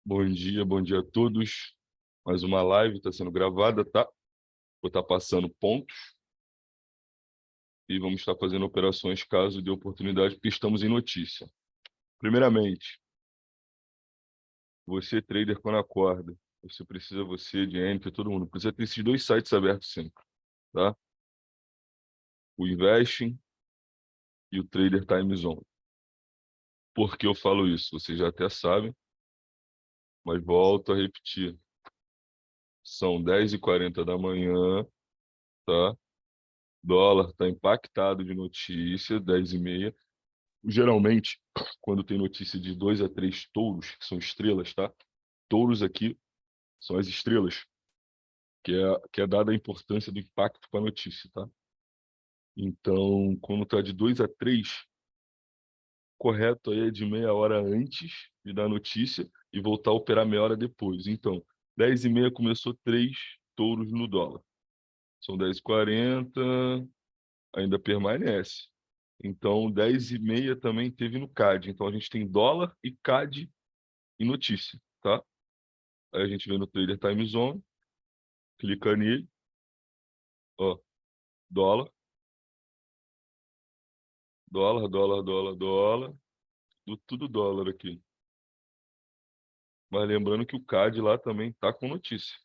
Bom dia a todos. Mais uma live está sendo gravada, tá? Vou estar passando pontos e vamos estar fazendo operações caso dê oportunidade, porque estamos em notícia. Primeiramente, você, trader, quando acorda, você, Jennifer, todo mundo, precisa ter esses dois sites abertos sempre, tá? O Investing e o Trader Time Zone. Por que eu falo isso? Vocês já até sabem, mas volto a repetir. São 10h40 da manhã, tá? Dólar está impactado de notícia, 10h30. Geralmente, quando tem notícia de 2 a 3 touros, que são estrelas, tá? Touros aqui são as estrelas, que é dada a importância do impacto para a notícia, tá? Então, quando está de 2 a 3, correto aí é de meia hora antes de dar a notícia e voltar a operar meia hora depois. Então, 10h30 começou 3 touros no dólar. São 10h40, ainda permanece. Então, 10h30 também teve no CAD. Então, a gente tem dólar e CAD em notícia, tá? Aí a gente vem no Trader Time Zone, clica nele, ó, dólar, dólar, dólar, dólar, dólar, tudo dólar aqui. Mas lembrando que o CAD lá também tá com notícia.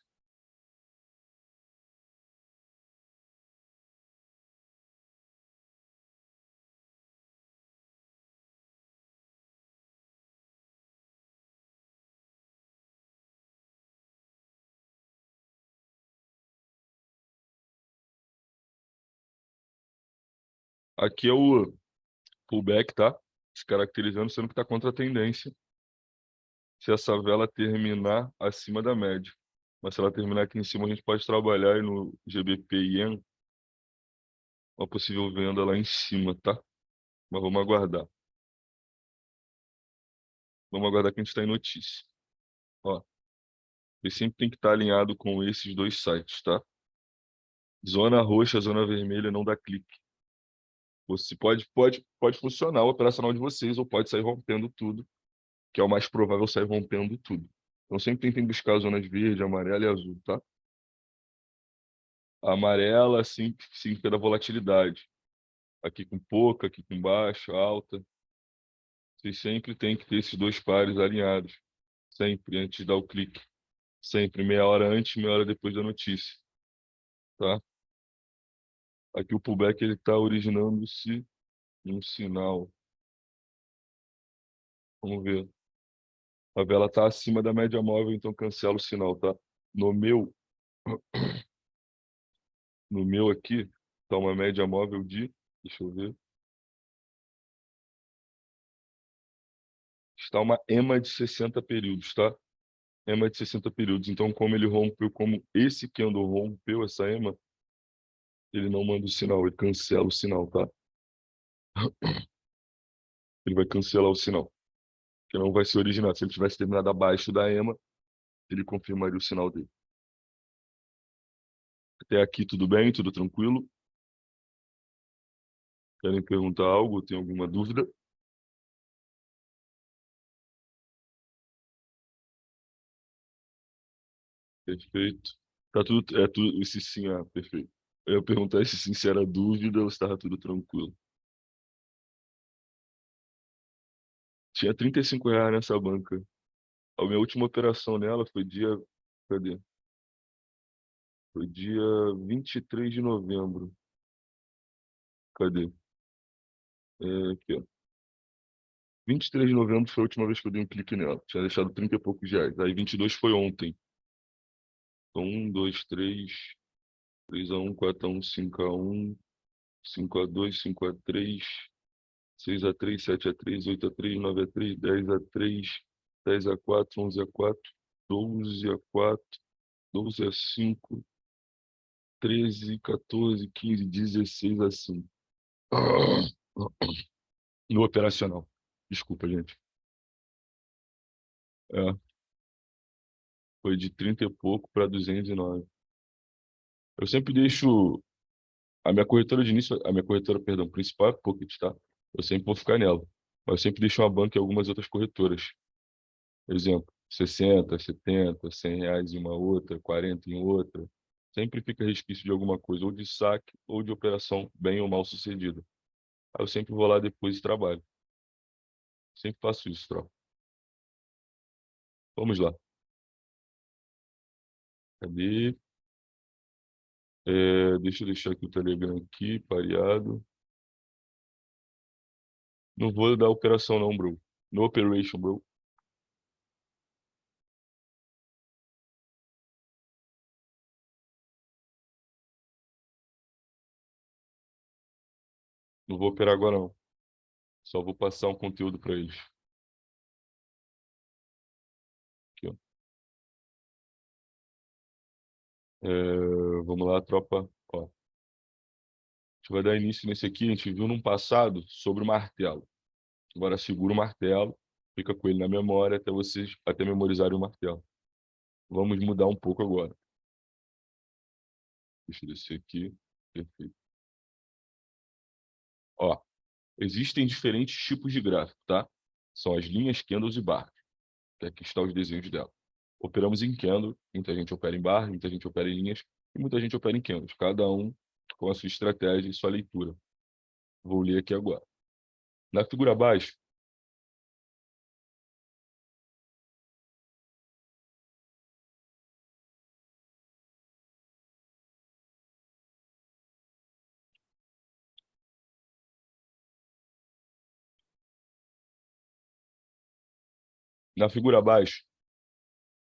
Aqui é o pullback, tá? Se caracterizando, sendo que tá contra a tendência. Se essa vela terminar acima da média. Mas se ela terminar aqui em cima, a gente pode trabalhar aí no GBP Yen, uma possível venda lá em cima, tá? Mas vamos aguardar. Vamos aguardar que a gente está em notícia. Ó, ele sempre tem que estar alinhado com esses dois sites, tá? Zona roxa, zona vermelha não dá clique. Você pode funcionar o operacional de vocês ou pode sair rompendo tudo, que é o mais provável sair rompendo tudo. Então sempre tentem buscar zonas verde, amarela e azul, tá? A amarela significa da volatilidade. Aqui com pouca, aqui com baixa, alta. Vocês sempre têm que ter esses dois pares alinhados. Sempre, antes de dar o clique. Sempre, meia hora antes, meia hora depois da notícia, tá? Aqui o pullback ele está originando-se um sinal. Vamos ver. A vela está acima da média móvel, então cancela o sinal, tá? No meu, no meu aqui, está uma média móvel de, deixa eu ver, está uma EMA de 60 períodos, tá? EMA de 60 períodos. Então, como ele rompeu, como esse candle rompeu essa EMA, ele não manda o sinal, ele cancela o sinal, tá? Ele vai cancelar o sinal, que não vai ser originado. Se ele tivesse terminado abaixo da EMA, ele confirmaria o sinal dele. Até aqui tudo bem? Tudo tranquilo? Querem perguntar algo? Tem alguma dúvida? Perfeito. Tá tudo, é tudo, esse sim, perfeito. Eu ia perguntar se sim, se era dúvida ou se estava tudo tranquilo. Tinha R$ 35 nessa banca. A minha última operação nela foi dia, cadê? Foi dia 23 de novembro. Cadê? Aqui, ó. 23 de novembro foi a última vez que eu dei um clique nela. Tinha deixado 30 e poucos reais. Aí 22 foi ontem. Então, 1, 2, 3, 3-1, 4-1, 5-1, 5-2, 5-3, 6-3, 7-3, 8-3, 9-3, 10-3, 10-4, 11-4, 12-4, 12-5, 13, 14, 15, 16 assim. No operacional. Desculpa, gente. É, foi de 30 e pouco para 209. Eu sempre deixo a minha corretora de início, a minha corretora, perdão, principal é a Pocket, tá? Eu sempre vou ficar nela. Mas eu sempre deixo uma banca e algumas outras corretoras. Por exemplo, 60, 70, R$ 100 em uma outra, 40 em outra. Sempre fica resquício de alguma coisa, ou de saque, ou de operação bem ou mal sucedida. Aí eu sempre vou lá depois e trabalho. Sempre faço isso, troca. Vamos lá. Cadê? Deixa eu deixar aqui o Telegram aqui, pareado. Não vou dar operação não, bro. No operation, bro. Não vou operar agora não. Só vou passar um conteúdo para eles. Aqui, ó. Vamos lá, tropa. Ó, a gente vai dar início nesse aqui. A gente viu num passado sobre o martelo. Agora segura o martelo, fica com ele na memória até vocês até memorizarem o martelo. Vamos mudar um pouco agora. Deixa eu descer aqui. Perfeito. Ó, existem diferentes tipos de gráfico, tá? São as linhas, candles e barras. Aqui está os desenhos dela. Operamos em candle, muita gente opera em barra, muita gente opera em linhas e muita gente opera em candles. Cada um com a sua estratégia e sua leitura. Vou ler aqui agora. Na figura abaixo, na figura abaixo,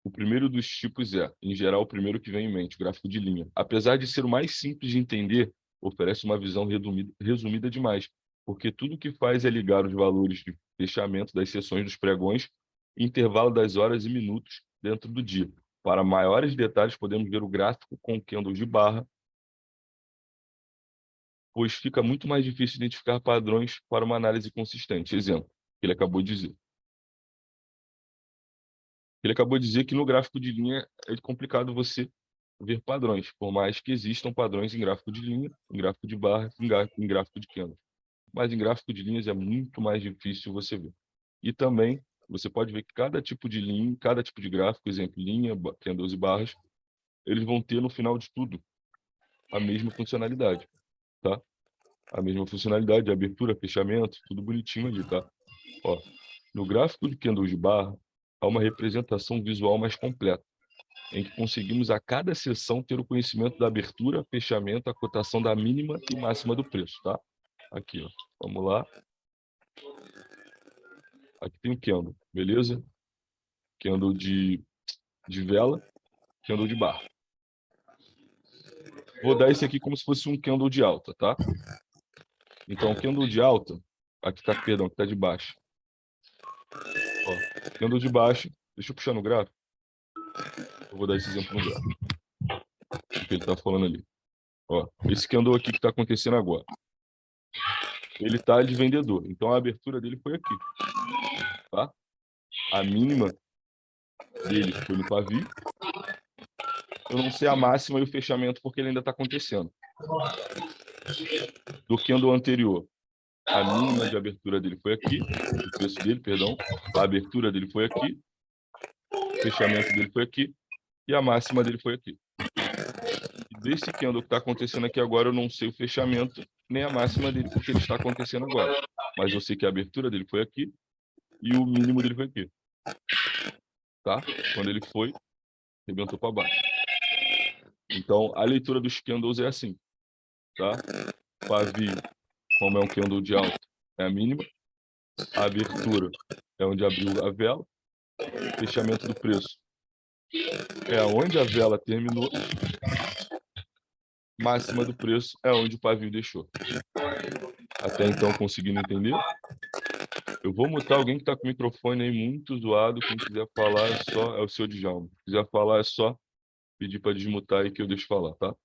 o primeiro dos tipos é, em geral, o primeiro que vem em mente, o gráfico de linha. Apesar de ser o mais simples de entender, oferece uma visão resumida demais, porque tudo que faz é ligar os valores de fechamento das sessões dos pregões, intervalo das horas e minutos dentro do dia. Para maiores detalhes, podemos ver o gráfico com candles de barra, pois fica muito mais difícil identificar padrões para uma análise consistente. Exemplo, que ele acabou de dizer. Ele acabou de dizer que no gráfico de linha é complicado você ver padrões, por mais que existam padrões em gráfico de linha, em gráfico de barra, em gráfico de candle. Mas em gráfico de linhas é muito mais difícil você ver. E também você pode ver que cada tipo de linha, cada tipo de gráfico, exemplo, linha, candles e barras, eles vão ter no final de tudo a mesma funcionalidade, tá? A mesma funcionalidade de abertura, fechamento, tudo bonitinho ali, tá? Ó, no gráfico de candles de barra, há uma representação visual mais completa, em que conseguimos a cada sessão ter o conhecimento da abertura, fechamento, a cotação da mínima e máxima do preço, tá? Aqui, ó. Vamos lá. Aqui tem o candle, beleza? Candle de vela, candle de barra. Vou dar esse aqui como se fosse um candle de alta, tá? Então, candle de alta, aqui tá, perdão, aqui tá de baixo. Ó, candle de baixo, deixa eu puxar no gráfico. Eu vou dar esse exemplo no gráfico, o que ele tá falando ali. Ó, esse candle aqui que tá acontecendo agora. Ele tá de vendedor, então a abertura dele foi aqui, tá? A mínima dele foi no pavio. Eu não sei a máxima e o fechamento porque ele ainda está acontecendo. Do candle anterior, a mínima de abertura dele foi aqui, o preço dele, perdão, a abertura dele foi aqui, o fechamento dele foi aqui e a máxima dele foi aqui. E desse candle que está acontecendo aqui agora, eu não sei o fechamento nem a máxima dele porque ele está acontecendo agora. Mas eu sei que a abertura dele foi aqui e o mínimo dele foi aqui. Tá? Quando ele foi, arrebentou para baixo. Então, a leitura dos candles é assim, tá? Pavio, como é um candle de alta, é a mínima. A abertura é onde abriu a vela. Fechamento do preço é onde a vela terminou. Máxima do preço é onde o pavio deixou. Até então, conseguindo entender? Eu vou mutar alguém que está com o microfone aí muito zoado. Quem quiser falar é só... É o seu Djalma. Se quiser falar é só pedir para desmutar aí que eu deixo falar, tá?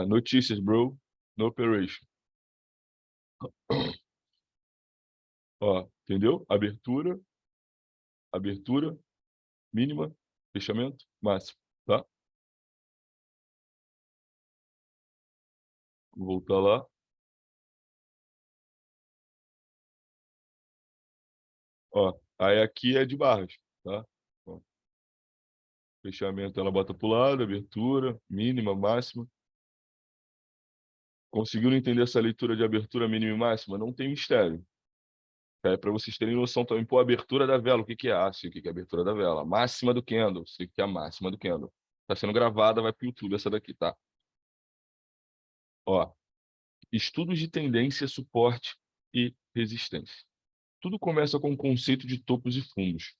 Notícias, bro. No operation. Ó, entendeu? Abertura, mínima, fechamento, máximo, tá? Vou voltar lá. Ó, aí aqui é de barras, tá? Ó, fechamento ela bota pro lado, abertura, mínima, máxima. Conseguiram entender essa leitura de abertura mínima e máxima? Não tem mistério. É para vocês terem noção também, pô, abertura da vela, o que que é? Ah, sei o que que é abertura da vela. Máxima do candle, sei o que é a máxima do candle. Tá sendo gravada, vai pro YouTube essa daqui, tá? Ó, estudos de tendência, suporte e resistência. Tudo começa com o conceito de topos e fundos.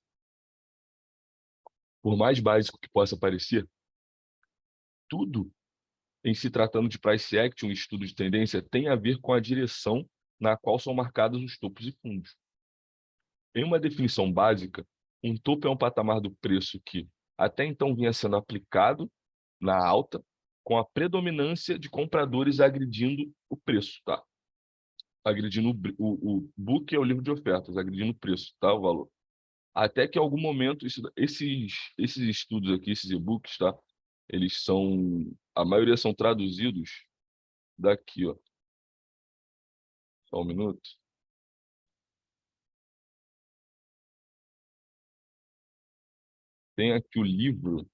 Por mais básico que possa parecer, tudo em se tratando de price action, estudo de tendência, tem a ver com a direção na qual são marcados os topos e fundos. Em uma definição básica, um topo é um patamar do preço que até então vinha sendo aplicado na alta, com a predominância de compradores agredindo o preço, tá? Agredindo o book é o livro de ofertas, agredindo o preço, tá? O valor. Até que em algum momento, esses estudos aqui, esses e-books, tá? Eles são, a maioria são traduzidos daqui, ó. Só um minuto. Tem aqui o livro.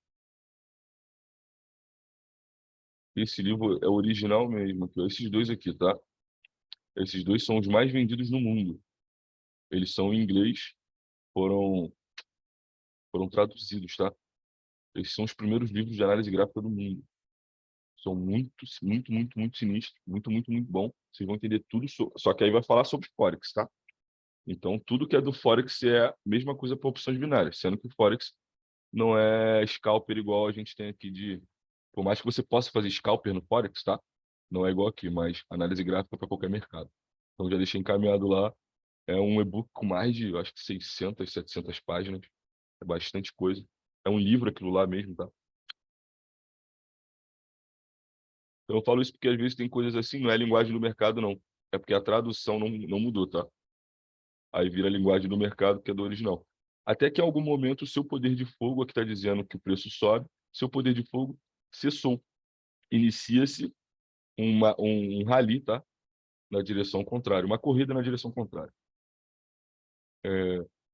Esse livro é original mesmo. Aqui, ó. Esses dois aqui, tá? Esses dois são os mais vendidos no mundo. Eles são em inglês, foram, foram traduzidos, tá? Esses são os primeiros livros de análise gráfica do mundo. São muito sinistros. Muito bom. Vocês vão entender tudo. Só que aí vai falar sobre Forex, tá? Então, tudo que é do Forex é a mesma coisa para opções binárias, sendo que o Forex não é scalper igual a gente tem aqui de... Por mais que você possa fazer scalper no Forex, tá? Não é igual aqui, mas análise gráfica para qualquer mercado. Então, já deixei encaminhado lá. É um e-book com mais de, eu acho que 600, 700 páginas. É bastante coisa. É um livro aquilo lá mesmo, tá? Então, eu falo isso porque às vezes tem coisas assim, não é linguagem do mercado, não. É porque a tradução não mudou, tá? Aí vira a linguagem do mercado, que é do original. Até que em algum momento o seu poder de fogo, aqui está dizendo que o preço sobe, seu poder de fogo cessou. Inicia-se um rally, tá? Na direção contrária, uma corrida na direção contrária.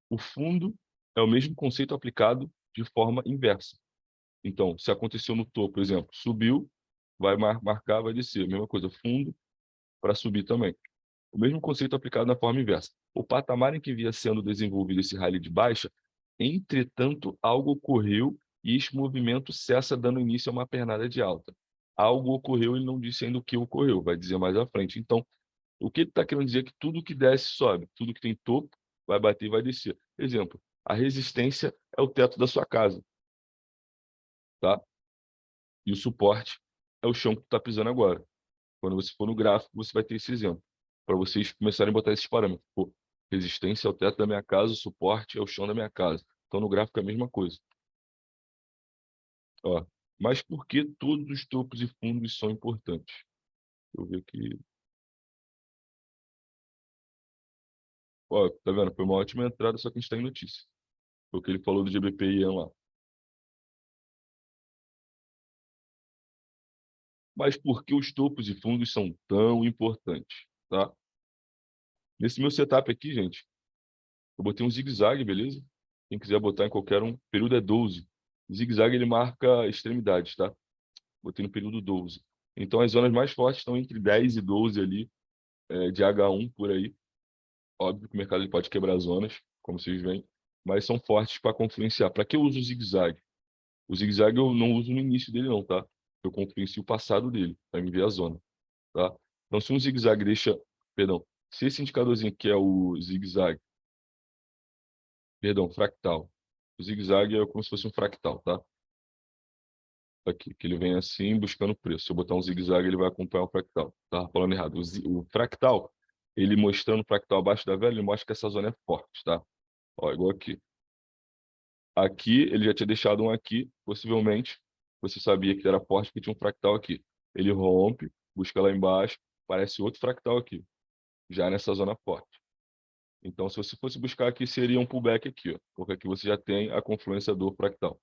O fundo é o mesmo conceito aplicado de forma inversa. Então, se aconteceu no topo, por exemplo, subiu, vai marcar, vai descer. Mesma coisa, fundo para subir também. O mesmo conceito aplicado na forma inversa. O patamar em que via sendo desenvolvido esse rally de baixa, entretanto, algo ocorreu e este movimento cessa dando início a uma pernada de alta. Algo ocorreu, ele não disse ainda o que ocorreu, vai dizer mais à frente. Então, o que ele está querendo dizer é que tudo que desce sobe, tudo que tem topo vai bater e vai descer. Exemplo, a resistência é o teto da sua casa, tá? E o suporte é o chão que tu está pisando agora. Quando você for no gráfico, você vai ter esse exemplo, para vocês começarem a botar esses parâmetros. Pô, resistência é o teto da minha casa, suporte é o chão da minha casa. Então, no gráfico é a mesma coisa. Ó, mas por que todos os topos e fundos são importantes? Deixa eu ver aqui. Ó, tá vendo? Foi uma ótima entrada, só que a gente está em notícia. Foi o que ele falou do GBP lá. Mas por que os topos e fundos são tão importantes, tá? Nesse meu setup aqui, gente, eu botei um zigue-zague, beleza? Quem quiser botar em qualquer um, período é 12. O zigue-zague ele marca extremidades, tá? Botei no período 12. Então as zonas mais fortes estão entre 10 e 12 ali, de H1 por aí. Óbvio que o mercado ele pode quebrar zonas, como vocês veem, mas são fortes para confluenciar. Para que eu uso o zigue-zague? O zigue-zague eu não uso no início dele não, tá? Eu confluencio o passado dele, para me ver a zona, tá? Então se um zigue-zague deixa, perdão, se esse indicadorzinho aqui é o zigue-zague, perdão, fractal. O zigue-zague é como se fosse um fractal, tá? Aqui, que ele vem assim buscando preço. Se eu botar um zigue-zague, ele vai acompanhar o fractal. Tava falando errado. O fractal, ele mostrando o fractal abaixo da vela, ele mostra que essa zona é forte, tá? Ó, igual aqui. Aqui, ele já tinha deixado um aqui, possivelmente, você sabia que era forte porque tinha um fractal aqui. Ele rompe, busca lá embaixo, parece outro fractal aqui, já nessa zona forte. Então, se você fosse buscar aqui, seria um pullback aqui, ó, porque aqui você já tem a confluência do fractal,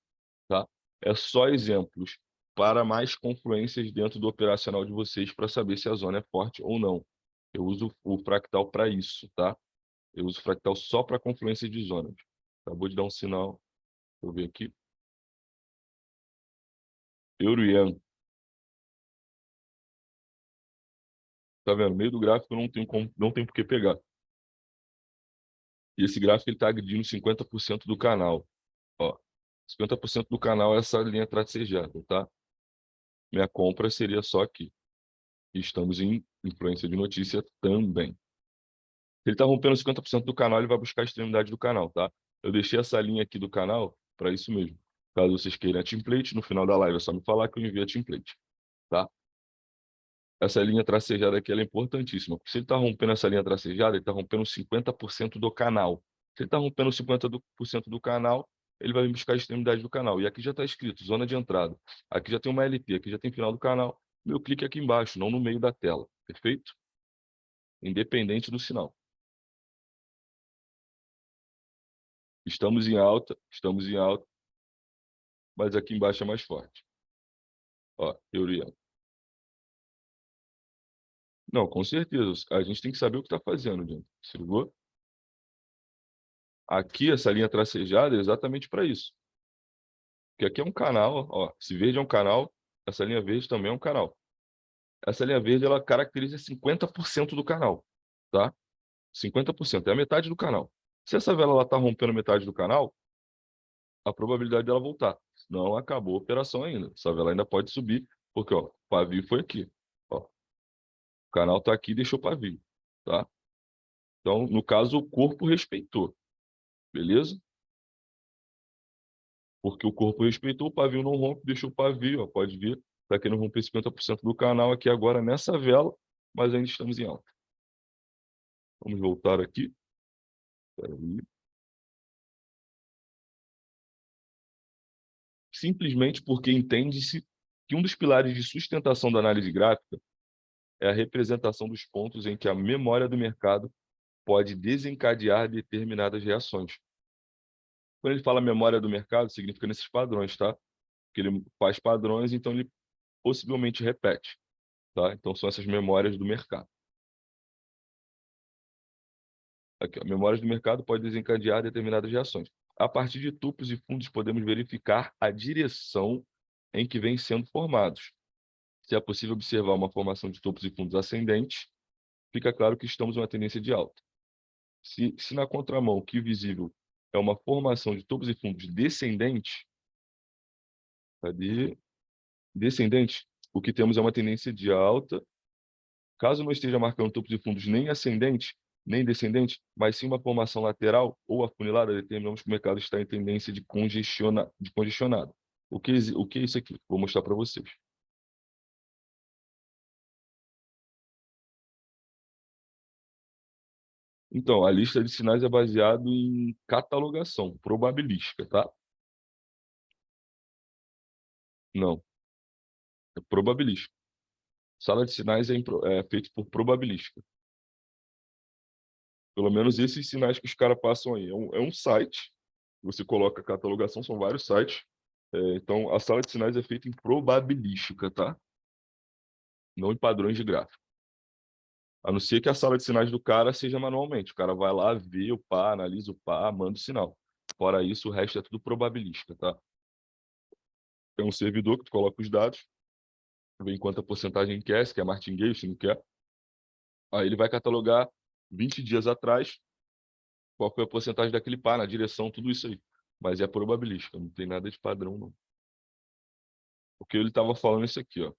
tá? É só exemplos para mais confluências dentro do operacional de vocês para saber se a zona é forte ou não. Eu uso o fractal para isso, tá? Eu uso fractal só para confluência de zonas. Acabou de dar um sinal. Vou ver aqui. Euro-Yen. Tá vendo? No meio do gráfico não tem por que pegar. E esse gráfico está agredindo 50% do canal. Ó, 50% do canal é essa linha tracejada, tá? Minha compra seria só aqui. E estamos em influência de notícia também. Se ele está rompendo 50% do canal, ele vai buscar a extremidade do canal, tá? Eu deixei essa linha aqui do canal para isso mesmo. Caso vocês queiram a template, no final da live é só me falar que eu envio a template, tá? Essa linha tracejada aqui ela é importantíssima, porque se ele está rompendo essa linha tracejada, ele está rompendo 50% do canal. Se ele está rompendo 50% do canal, ele vai buscar a extremidade do canal. E aqui já está escrito, zona de entrada. Aqui já tem uma LT, aqui já tem final do canal. Meu clique é aqui embaixo, não no meio da tela. Perfeito? Independente do sinal. Estamos em alta, mas aqui embaixo é mais forte. Ó, teoria. Não, com certeza. A gente tem que saber o que está fazendo, gente. Se ligou? Aqui, essa linha tracejada é exatamente para isso. Porque aqui é um canal, ó. Se verde é um canal, essa linha verde também é um canal. Essa linha verde, ela caracteriza 50% do canal, tá? 50%, é a metade do canal. Se essa vela está rompendo metade do canal, a probabilidade dela voltar. Não acabou a operação ainda. Essa vela ainda pode subir, porque ó, o pavio foi aqui. Ó, o canal está aqui e deixou pavio, tá? Então, no caso, o corpo respeitou, beleza? Porque o corpo respeitou, o pavio não rompe, deixou o pavio, ó, pode ver, está querendo romper 50% do canal aqui agora nessa vela, mas ainda estamos em alta. Vamos voltar aqui. Peraí. Simplesmente porque entende-se que um dos pilares de sustentação da análise gráfica é a representação dos pontos em que a memória do mercado pode desencadear determinadas reações. Quando ele fala memória do mercado, significa nesses padrões, tá? Que ele faz padrões, então ele possivelmente repete, tá? Então são essas memórias do mercado. Aqui, ó, memórias do mercado podem desencadear determinadas reações. A partir de tupos e fundos, podemos verificar a direção em que vêm sendo formados. Se é possível observar uma formação de topos e fundos ascendentes, fica claro que estamos em uma tendência de alta. Se na contramão, o que visível é uma formação de topos e fundos descendentes, cadê? Descendente, o que temos é uma tendência de alta. Caso não esteja marcando topos e fundos nem ascendente, nem descendente, mas sim uma formação lateral ou afunilada, determinamos que o mercado está em tendência de congestionado. O que é isso aqui? Vou mostrar para vocês. Então, a lista de sinais é baseado em catalogação probabilística, tá? Não, é probabilística. Sala de sinais é feito por probabilística. Pelo menos esses sinais que os caras passam aí. É um site, você coloca catalogação, são vários sites. Então, a sala de sinais é feita em probabilística, tá? Não em padrões de gráfico. A não ser que a sala de sinais do cara seja manualmente. O cara vai lá, vê o pá, analisa o pá, manda o sinal. Fora isso, o resto é tudo probabilística, tá? Tem um servidor que tu coloca os dados, vê quanta porcentagem quer, se quer martingale, se não quer. Aí ele vai catalogar 20 dias atrás qual foi a porcentagem daquele pá, na direção, tudo isso aí. Mas é probabilística, não tem nada de padrão, não. Porque ele estava falando isso aqui, ó.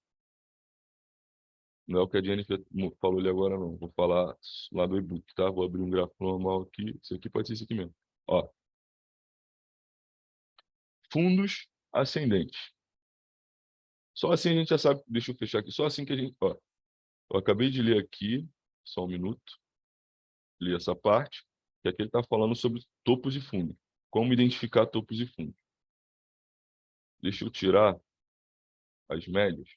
Não é o que a Jennifer falou ali agora, não. Vou falar lá do e-book, tá? Vou abrir um gráfico normal aqui. Isso aqui pode ser isso aqui mesmo. Ó, fundos ascendentes. Só assim a gente já sabe. Deixa eu fechar aqui. Só assim que a gente. Ó, eu acabei de ler aqui, só um minuto. Li essa parte. Que aqui ele está falando sobre topos de fundo. Como identificar topos de fundo. Deixa eu tirar as médias.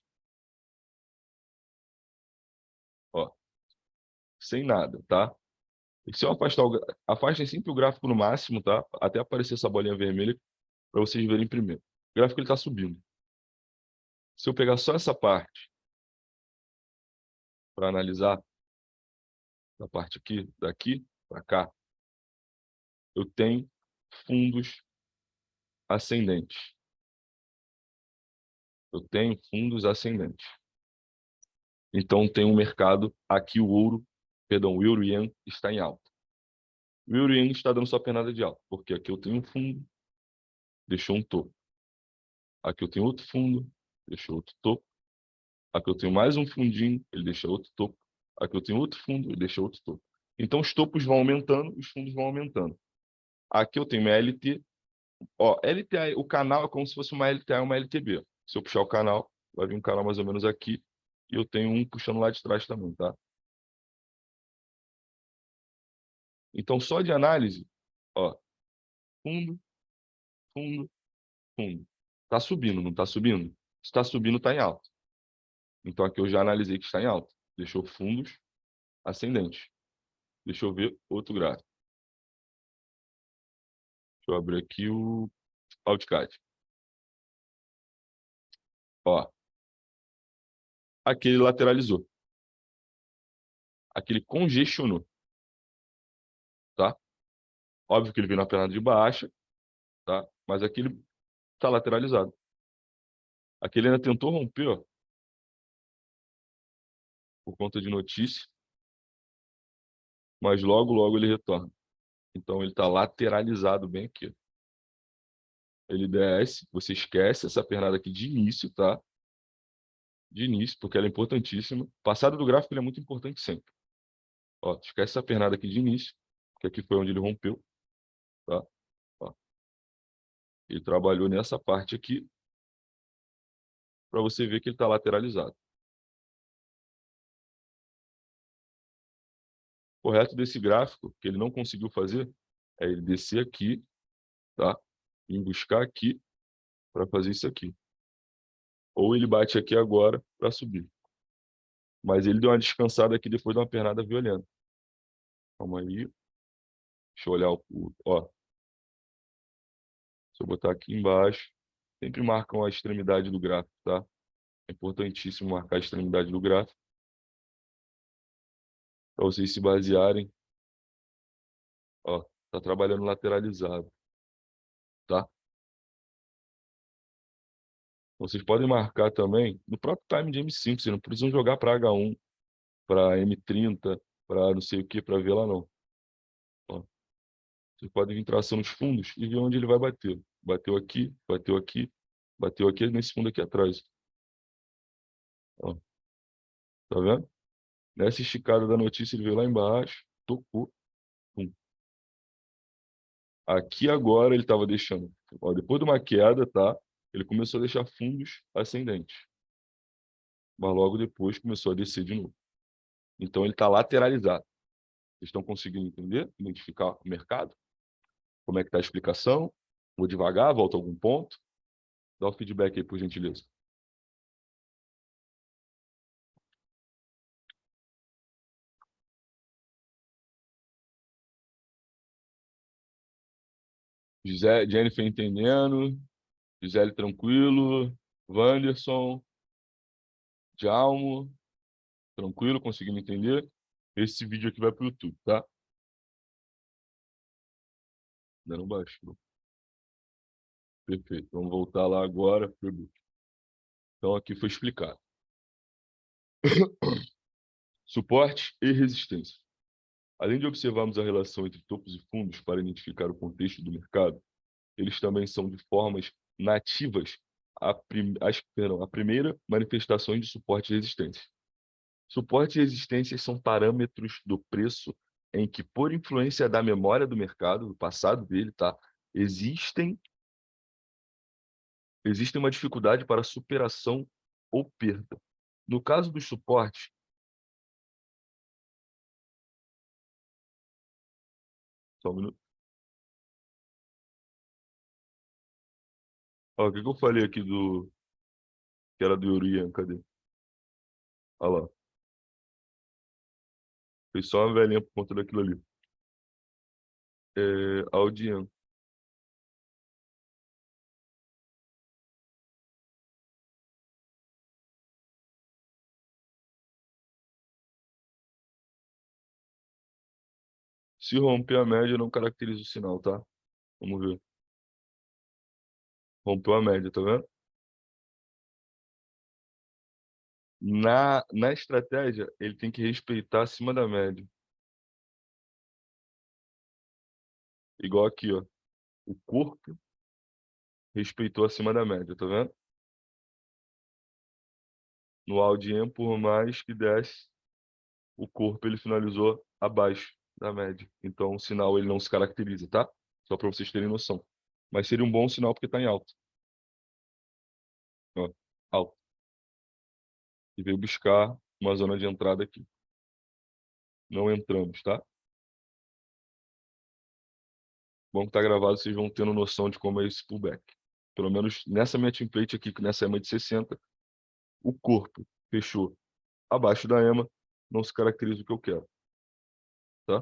Ó, sem nada, tá? E se eu afastar afastem sempre o gráfico no máximo, tá? Até aparecer essa bolinha vermelha para vocês verem primeiro. O gráfico ele está subindo. Se eu pegar só essa parte para analisar, da parte aqui, daqui para cá, eu tenho fundos ascendentes. Eu tenho fundos ascendentes. Então, tem um mercado, aqui o euro-yen está em alta. O euro-yen está dando só pernada de alta, porque aqui eu tenho um fundo, deixou um topo. Aqui eu tenho outro fundo, deixou outro topo. Aqui eu tenho mais um fundinho, ele deixa outro topo. Aqui eu tenho outro fundo, ele deixa outro topo. Então, os topos vão aumentando, os fundos vão aumentando. Aqui eu tenho uma LT. Ó, LTA, o canal é como se fosse uma LTA e uma LTB. Se eu puxar o canal, vai vir um canal mais ou menos aqui. E eu tenho um puxando lá de trás também, tá? Então, só de análise, ó, fundo, fundo, fundo. Tá subindo, não tá subindo? Se está subindo, tá em alta. Então, aqui eu já analisei que está em alta. Deixou fundos ascendentes. Deixa eu ver outro gráfico. Deixa eu abrir aqui o AutoCAD. Ó, aqui ele lateralizou. Aqui ele congestionou, tá? Óbvio que ele veio na perna de baixa, tá? Mas aqui ele tá lateralizado. Aqui ele ainda tentou romper, ó, por conta de notícia, mas logo, logo ele retorna. Então ele está lateralizado bem aqui. Ele desce, você esquece essa pernada aqui de início, tá? De início, porque ela é importantíssima. Passada do gráfico ele é muito importante sempre. Ó, esquece essa pernada aqui de início, que aqui foi onde ele rompeu, tá? Ó, ele trabalhou nessa parte aqui para você ver que ele está lateralizado. O correto desse gráfico, que ele não conseguiu fazer, é ele descer aqui, tá? E buscar aqui para fazer isso aqui. Ou ele bate aqui agora para subir. Mas ele deu uma descansada aqui depois de uma pernada violenta. Calma aí. Deixa eu olhar ó. Se eu botar aqui embaixo, sempre marcam a extremidade do gráfico, tá? É importantíssimo marcar a extremidade do gráfico para vocês se basearem. Ó, tá trabalhando lateralizado, tá? Vocês podem marcar também no próprio time de M5. Vocês não precisam jogar para H1, para M30, para não sei o que, para ver lá não. Ó, vocês podem vir traçando os fundos e ver onde ele vai bater. Bateu aqui, bateu aqui, bateu aqui nesse fundo aqui atrás. Ó, tá vendo? Nessa esticada da notícia, ele veio lá embaixo, tocou. Pum. Aqui agora ele estava deixando. Ó, depois de uma queda, tá? Ele começou a deixar fundos ascendentes. Mas logo depois começou a descer de novo. Então ele está lateralizado. Vocês estão conseguindo entender? Identificar o mercado? Como é que está a explicação? Vou devagar, volto a algum ponto. Dá o feedback aí, por gentileza. Jennifer entendendo. Gisele tranquilo. Wanderson. Djalmo. Tranquilo, conseguindo entender? Esse vídeo aqui vai para o YouTube, tá? Ainda não baixou. Perfeito. Vamos voltar lá agora para o book. Então, aqui foi explicado. Suporte e resistência. Além de observarmos a relação entre topos e fundos para identificar o contexto do mercado, eles também são de formas nativas a primeira manifestações de suporte e resistência. Suporte e resistência são parâmetros do preço em que, por influência da memória do mercado, do passado dele, tá? Existe uma dificuldade para superação ou perda. No caso dos suportes, só um minuto. Ó, o que eu falei aqui que era do Urian? Cadê? Olha lá. Foi só uma velhinha por conta daquilo ali. Audian. Se romper a média, não caracteriza o sinal, tá? Vamos ver. Rompeu a média, tá vendo? Na estratégia, ele tem que respeitar acima da média. Igual aqui, ó. O corpo respeitou acima da média, tá vendo? No Aldien, por mais que desse, o corpo ele finalizou abaixo da média. Então, o sinal ele não se caracteriza, tá? Só para vocês terem noção. Mas seria um bom sinal porque está em alta. Ó, alta. E veio buscar uma zona de entrada aqui. Não entramos, tá? Bom que tá gravado, vocês vão tendo noção de como é esse pullback. Pelo menos nessa minha template aqui, nessa EMA de 60, o corpo fechou abaixo da EMA, não se caracteriza o que eu quero, tá?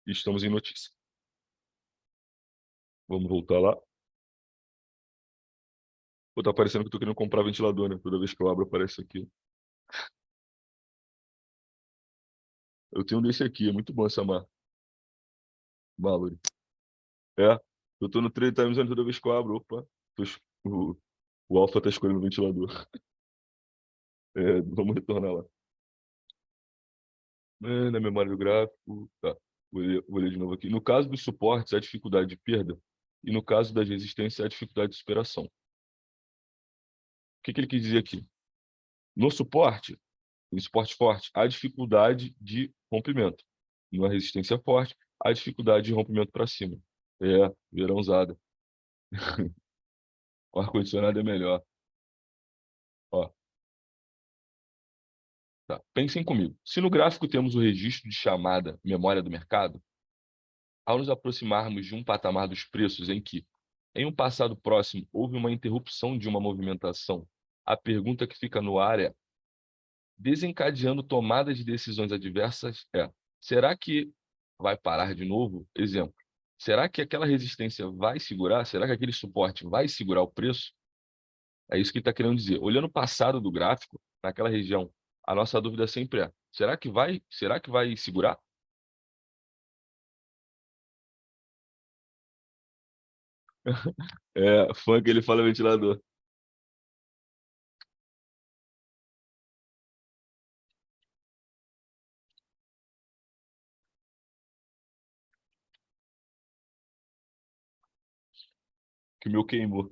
E estamos em notícia. Vamos voltar lá. Pô, tá parecendo que eu tô querendo comprar ventilador, né? Toda vez que eu abro aparece aqui. Eu tenho um desse aqui, é muito bom essa marca. Valor. É, eu tô no Trade Times toda vez que eu abro, opa, o, o Alpha tá escolhendo o ventilador. É, vamos retornar lá. Na memória do gráfico, tá. Vou ler de novo aqui. No caso dos suportes, a dificuldade de perda. E no caso das resistências, a dificuldade de superação. O que que ele quis dizer aqui? No suporte forte, há dificuldade de rompimento. Numa resistência forte, há dificuldade de rompimento para cima. É, verãozada. O ar-condicionado é melhor. Ó, tá. Pensem comigo. Se no gráfico temos o registro de chamada memória do mercado, ao nos aproximarmos de um patamar dos preços em que, em um passado próximo, houve uma interrupção de uma movimentação, a pergunta que fica no ar é, desencadeando tomada de decisões adversas, será que vai parar de novo? Exemplo, será que aquela resistência vai segurar? Será que aquele suporte vai segurar o preço? É isso que ele está querendo dizer. Olhando o passado do gráfico, naquela região, a nossa dúvida sempre é, será que vai? Será que vai segurar? É, fã que ele fala ventilador. Que o meu queimou.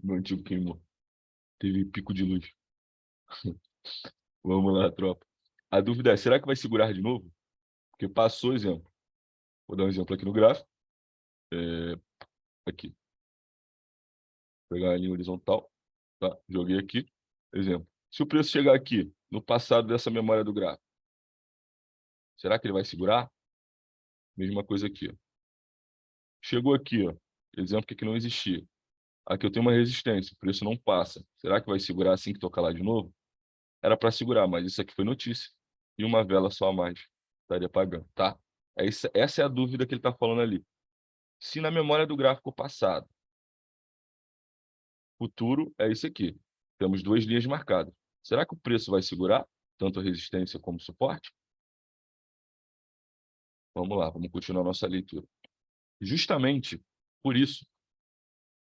Meu antigo queimou. Teve pico de luz. Vamos lá, tropa. A dúvida é, será que vai segurar de novo? Porque passou exemplo. Vou dar um exemplo aqui no gráfico. É, aqui. Vou pegar a linha horizontal. Tá? Joguei aqui. Exemplo. Se o preço chegar aqui, no passado dessa memória do gráfico, será que ele vai segurar? Mesma coisa aqui. Ó. Chegou aqui, ó. Exemplo que aqui não existia. Aqui eu tenho uma resistência, o preço não passa. Será que vai segurar assim que tocar lá de novo? Era para segurar, mas isso aqui foi notícia. E uma vela só a mais estaria pagando, tá? Essa é a dúvida que ele está falando ali. Se na memória do gráfico passado, futuro é isso aqui. Temos duas linhas marcadas. Será que o preço vai segurar tanto a resistência como o suporte? Vamos lá, vamos continuar nossa leitura. Justamente por isso,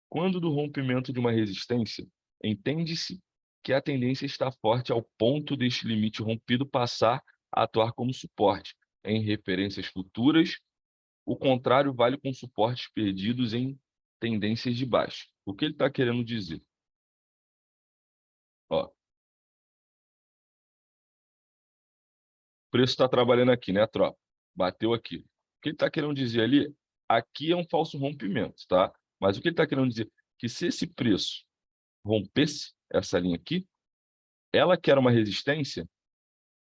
quando do rompimento de uma resistência, entende-se que a tendência está forte ao ponto deste limite rompido passar a atuar como suporte em referências futuras. O contrário vale com suportes perdidos em tendências de baixo. O que ele está querendo dizer? Ó, o preço está trabalhando aqui, né, tropa? Bateu aqui. O que ele está querendo dizer ali? Aqui é um falso rompimento, tá? Mas o que ele está querendo dizer? Que se esse preço rompesse essa linha aqui, ela que era uma resistência,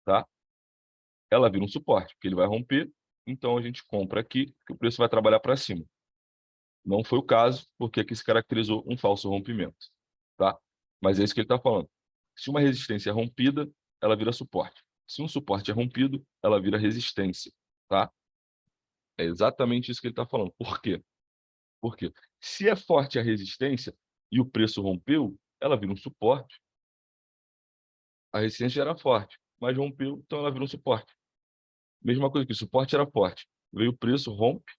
tá? Ela vira um suporte, porque ele vai romper, então a gente compra aqui, que o preço vai trabalhar para cima. Não foi o caso, porque aqui se caracterizou um falso rompimento, tá? Mas é isso que ele está falando. Se uma resistência é rompida, ela vira suporte. Se um suporte é rompido, ela vira resistência, tá? É exatamente isso que ele está falando. Por quê? Porque se é forte a resistência e o preço rompeu, ela vira um suporte. A resistência era forte, mas rompeu, então ela vira um suporte. Mesma coisa que o suporte era forte. Veio o preço, rompe.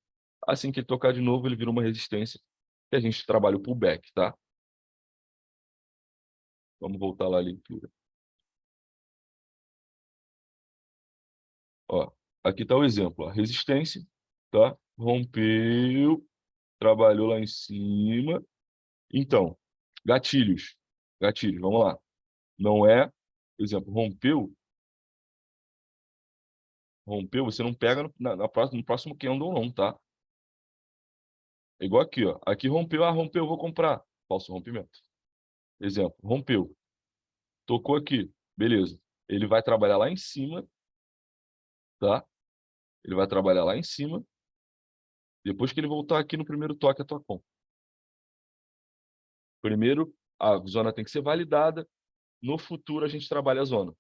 Assim que ele tocar de novo, ele vira uma resistência. E a gente trabalha o pullback, tá? Vamos voltar lá à leitura. Ó, aqui está o exemplo. Ó. Resistência, tá? Rompeu, trabalhou lá em cima. Então, gatilhos. Gatilhos, vamos lá. Não é, por exemplo, rompeu, você não pega no próximo candle não, tá? É igual aqui, ó. Aqui rompeu, rompeu, vou comprar. Falso rompimento. Exemplo, rompeu. Tocou aqui, beleza. Ele vai trabalhar lá em cima, tá? Ele vai trabalhar lá em cima. Depois que ele voltar aqui no primeiro toque, a tua compra. Primeiro, a zona tem que ser validada. No futuro, a gente trabalha a zona.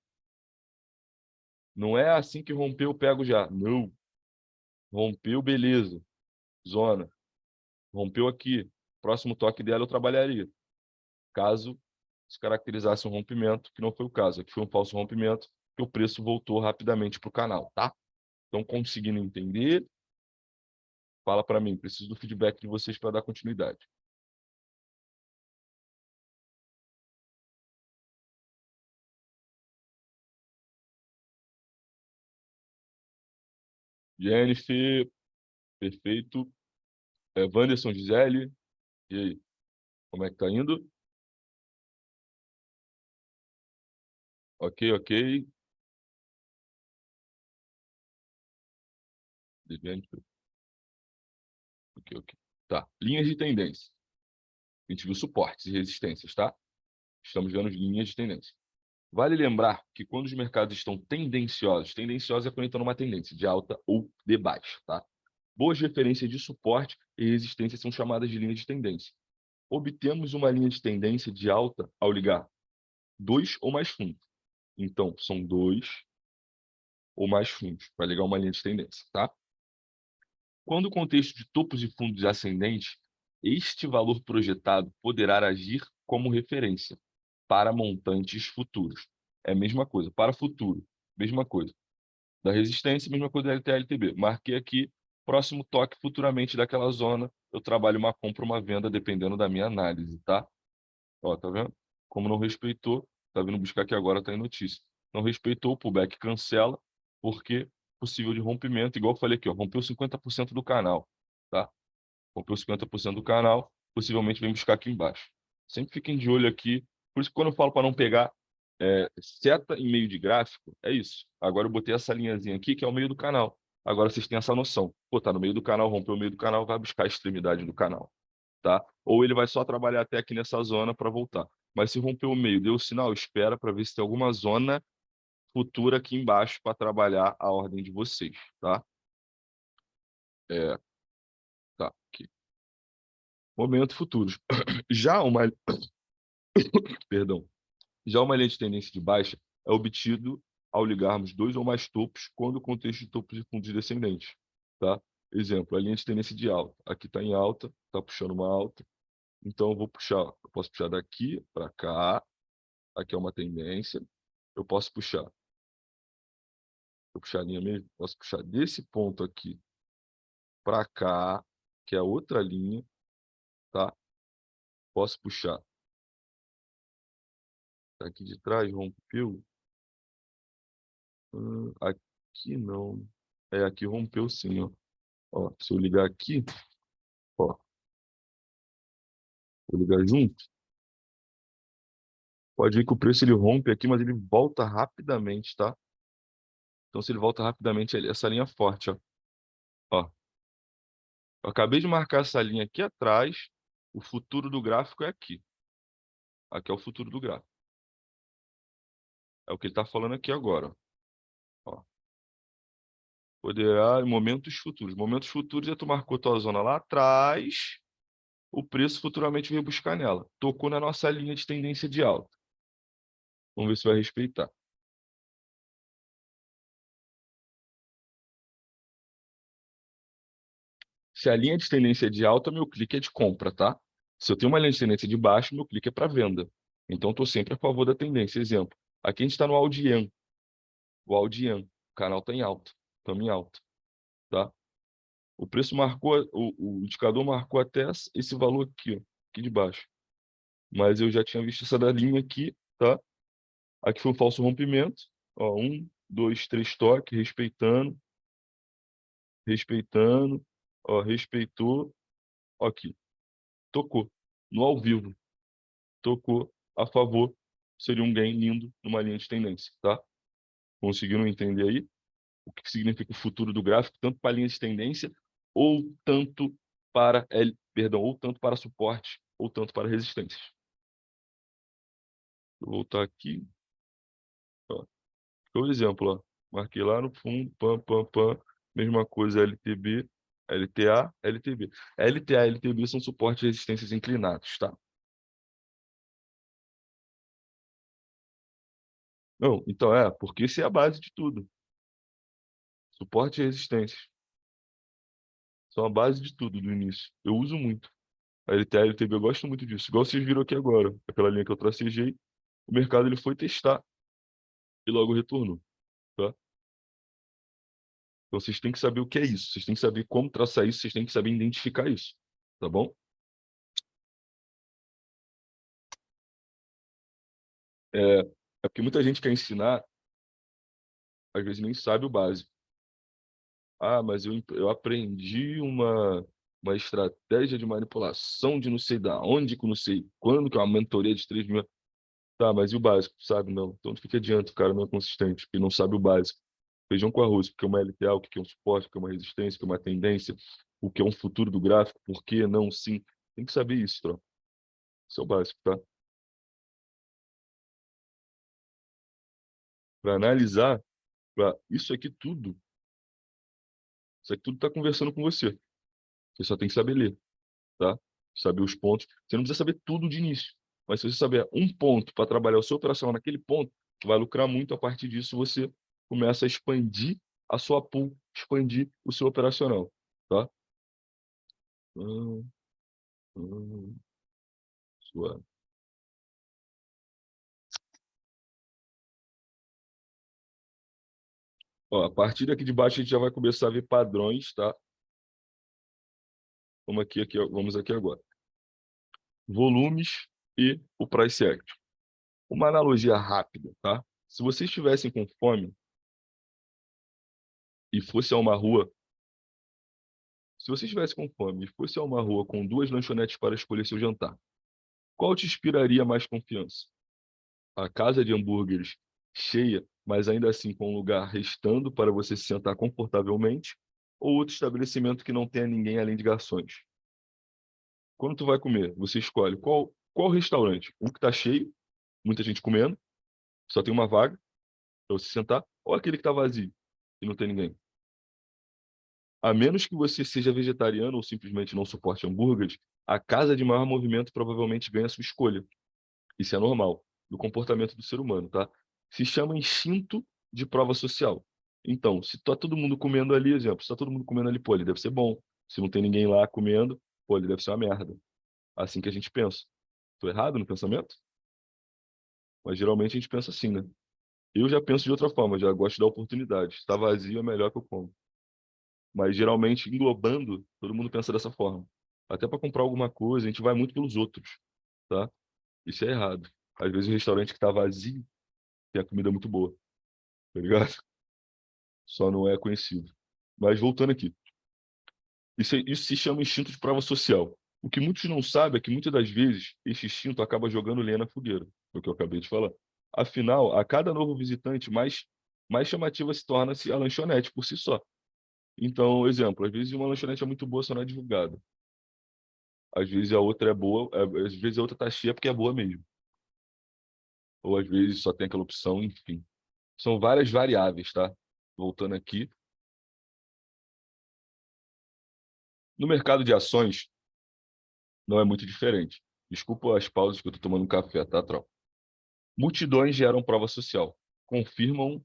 Não é assim que rompeu, eu pego já. Não. Rompeu, beleza. Zona. Rompeu aqui. Próximo toque dela, eu trabalharia. Caso se caracterizasse um rompimento, que não foi o caso. Aqui foi um falso rompimento, que o preço voltou rapidamente para o canal, tá? Estão conseguindo entender? Fala para mim, preciso do feedback de vocês para dar continuidade. Jennifer, perfeito. Wanderson, Gisele, e aí? Como é que tá indo? Ok, ok. Jennifer, ok, ok. Tá. Linhas de tendência. A gente viu suportes e resistências, tá? Estamos vendo linhas de tendência. Vale lembrar que quando os mercados estão tendenciosos é quando estão numa tendência de alta ou de baixa, tá? Boas referências de suporte e resistência são chamadas de linha de tendência. Obtemos uma linha de tendência de alta ao ligar dois ou mais fundos. Então, são dois ou mais fundos para ligar uma linha de tendência, tá? Quando o contexto de topos e fundos é ascendente, este valor projetado poderá agir como referência para montantes futuros. É a mesma coisa. Para futuro, mesma coisa. Da resistência, mesma coisa da LTLTB. Marquei aqui, próximo toque futuramente daquela zona, eu trabalho uma compra, uma venda, dependendo da minha análise, tá? Ó, tá vendo? Como não respeitou, tá vindo buscar aqui agora, tá em notícia. Não respeitou, o pullback cancela, porque possível de rompimento, igual eu falei aqui, ó, rompeu 50% do canal, tá? Rompeu 50% do canal, possivelmente vem buscar aqui embaixo. Sempre fiquem de olho aqui. Por isso que quando eu falo para não pegar seta em meio de gráfico, é isso. Agora eu botei essa linhazinha aqui, que é o meio do canal. Agora vocês têm essa noção. Pô, tá no meio do canal, rompeu o meio do canal, vai buscar a extremidade do canal, tá? Ou ele vai só trabalhar até aqui nessa zona para voltar. Mas se romper o meio, deu o sinal, espera para ver se tem alguma zona futura aqui embaixo para trabalhar a ordem de vocês, tá? É, tá, aqui. Momento futuros. Já uma, perdão, já uma linha de tendência de baixa é obtido ao ligarmos dois ou mais topos quando o contexto de topos de fundos descendentes, tá? Exemplo, a linha de tendência de alta. Aqui está em alta, está puxando uma alta. Então, eu vou puxar, eu posso puxar daqui para cá. Aqui é uma tendência. Eu posso puxar. Vou puxar a linha mesmo. Posso puxar desse ponto aqui para cá, que é outra linha, tá? Posso puxar aqui de trás, rompeu. Aqui não. Aqui rompeu sim, ó. Ó, se eu ligar aqui, ó, vou ligar junto, pode ver que o preço ele rompe aqui, mas ele volta rapidamente, tá? Então, se ele volta rapidamente, essa linha é forte, ó. Ó, eu acabei de marcar essa linha aqui atrás, o futuro do gráfico é aqui. Aqui é o futuro do gráfico. É o que ele está falando aqui agora, ó. Poderá em momentos futuros. Momentos futuros é tu marcou tua zona lá atrás, o preço futuramente veio buscar nela. Tocou na nossa linha de tendência de alta. Vamos ver se vai respeitar. Se a linha de tendência é de alta, meu clique é de compra, tá? Se eu tenho uma linha de tendência de baixo, meu clique é para venda. Então, estou sempre a favor da tendência. Exemplo, aqui a gente está no Audien. O Audien, o canal está em alta. Estamos em alta, tá? O preço marcou, o indicador marcou até esse valor aqui, ó, aqui de baixo. Mas eu já tinha visto essa da linha aqui, tá? Aqui foi um falso rompimento. Ó, 1, 2, 3 toques, respeitando, respeitando. Ó, respeitou. Ó, aqui, tocou. No ao vivo, tocou a favor. Seria um gain lindo numa linha de tendência, tá? Conseguiram entender aí o que significa o futuro do gráfico, tanto para a linha de tendência, ou tanto para perdão, ou tanto para suporte, ou tanto para resistências. Vou voltar aqui. Ó. Por exemplo, ó, marquei lá no fundo, pam, pam, pam, mesma coisa LTB, LTA, LTB. LTA e LTB são suportes e resistências inclinados, tá? Não, então porque isso é a base de tudo. Suporte e resistência são a base de tudo do início. Eu uso muito. A LTA e LTB eu gosto muito disso. Igual vocês viram aqui agora, aquela linha que eu tracejei, o mercado ele foi testar e logo retornou, tá? Então vocês têm que saber o que é isso, vocês têm que saber como traçar isso, vocês têm que saber identificar isso, tá bom? É porque muita gente quer ensinar, às vezes nem sabe o básico. Ah, mas eu aprendi uma estratégia de manipulação de não sei da onde, que não sei quando, que é uma mentoria de 3 mil. Tá, mas e o básico, sabe? Não. Então, de que adianta o cara não é consistente, porque não sabe o básico. Feijão com arroz, o que é uma LTA, o que é um suporte, o que é uma resistência, o que é uma tendência, o que é um futuro do gráfico, por que não, sim. Tem que saber isso, troca. Isso é o básico, tá? Para analisar, isso aqui tudo tá conversando com você. Você só tem que saber ler, tá? Saber os pontos. Você não precisa saber tudo de início, mas se você saber um ponto para trabalhar o seu operacional naquele ponto, vai lucrar muito. A partir disso, você começa a expandir a sua pool, expandir o seu operacional, tá? Hum, hum, suave. Ó, a partir daqui de baixo, a gente já vai começar a ver padrões, tá? Vamos aqui agora. Volumes e o price action. Uma analogia rápida, tá? Se vocês estivessem com fome e fosse a uma rua, se você estivesse com fome e fosse a uma rua com 2 lanchonetes para escolher seu jantar, qual te inspiraria mais confiança? A casa de hambúrgueres cheia, mas ainda assim com um lugar restando para você se sentar confortavelmente, ou outro estabelecimento que não tenha ninguém além de garçons? Quando tu vai comer, você escolhe qual restaurante? Um que está cheio, muita gente comendo, só tem uma vaga para você sentar, ou aquele que está vazio e não tem ninguém? A menos que você seja vegetariano ou simplesmente não suporte hambúrgueres, a casa de maior movimento provavelmente ganha a sua escolha. Isso é normal do comportamento do ser humano, tá? Se chama instinto de prova social. Então, se tá todo mundo comendo ali, exemplo, se tá todo mundo comendo ali, pô, ele deve ser bom. Se não tem ninguém lá comendo, pô, ele deve ser uma merda. Assim que a gente pensa. Tô errado no pensamento? Mas geralmente a gente pensa assim, né? Eu já penso de outra forma, já gosto da oportunidade. Se tá vazio, é melhor que eu como. Mas geralmente, englobando, todo mundo pensa dessa forma. Até para comprar alguma coisa, a gente vai muito pelos outros, tá? Isso é errado. Às vezes o restaurante que tá vazio tem a comida muito boa, tá ligado? Só não é conhecido. Mas voltando aqui, isso se chama instinto de prova social. O que muitos não sabem é que muitas das vezes esse instinto acaba jogando lenha na fogueira, é o que eu acabei de falar. Afinal, a cada novo visitante, mais chamativa se torna-se a lanchonete por si só. Então, exemplo, às vezes uma lanchonete é muito boa, só não é divulgada. Às vezes a outra é boa, às vezes a outra tá cheia porque é boa mesmo. Ou às vezes só tem aquela opção, enfim. São várias variáveis, tá? Voltando aqui. No mercado de ações, não é muito diferente. Desculpa as pausas que eu tô tomando um café, tá, tropa? Multidões geram prova social. Confirmam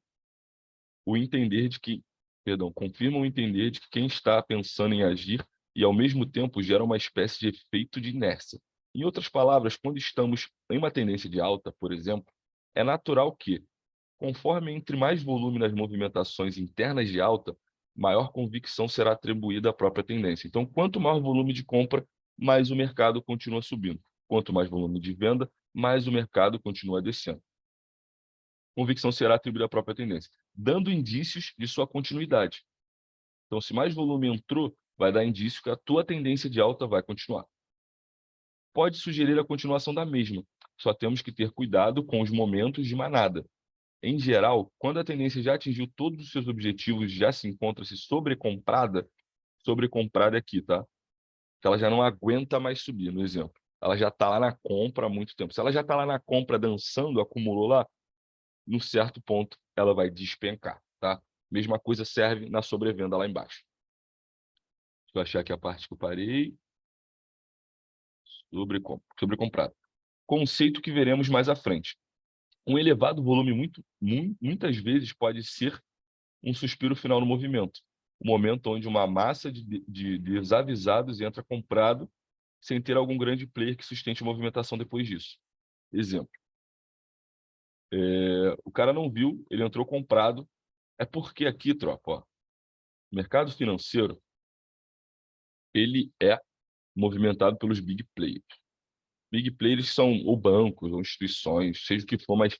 o entender de que, confirmam o entender de que quem está pensando em agir e, ao mesmo tempo, gera uma espécie de efeito de inércia. Em outras palavras, quando estamos em uma tendência de alta, por exemplo, é natural que, conforme entre mais volume nas movimentações internas de alta, maior convicção será atribuída à própria tendência. Então, quanto maior volume de compra, mais o mercado continua subindo. Quanto mais volume de venda, mais o mercado continua descendo. Convicção será atribuída à própria tendência, dando indícios de sua continuidade. Então, se mais volume entrou, vai dar indício que a tua tendência de alta vai continuar. Pode sugerir a continuação da mesma, só temos que ter cuidado com os momentos de manada. Em geral, quando a tendência já atingiu todos os seus objetivos, já se encontra-se sobrecomprada aqui, tá? Que ela já não aguenta mais subir, no exemplo. Ela já está lá na compra há muito tempo. Se ela já está lá na compra dançando, acumulou lá, num certo ponto ela vai despencar, tá? Mesma coisa serve na sobrevenda lá embaixo. Deixa eu achar aqui a parte que eu parei. Sobrecomprado. Conceito que veremos mais à frente. Um elevado volume muitas vezes pode ser um suspiro final no movimento. O momento onde uma massa de desavisados entra comprado sem ter algum grande player que sustente a movimentação depois disso. Exemplo. O cara não viu, ele entrou comprado. É porque aqui, tropa, ó, o mercado financeiro ele é movimentado pelos big players. Big players são ou bancos, ou instituições, seja o que for, mas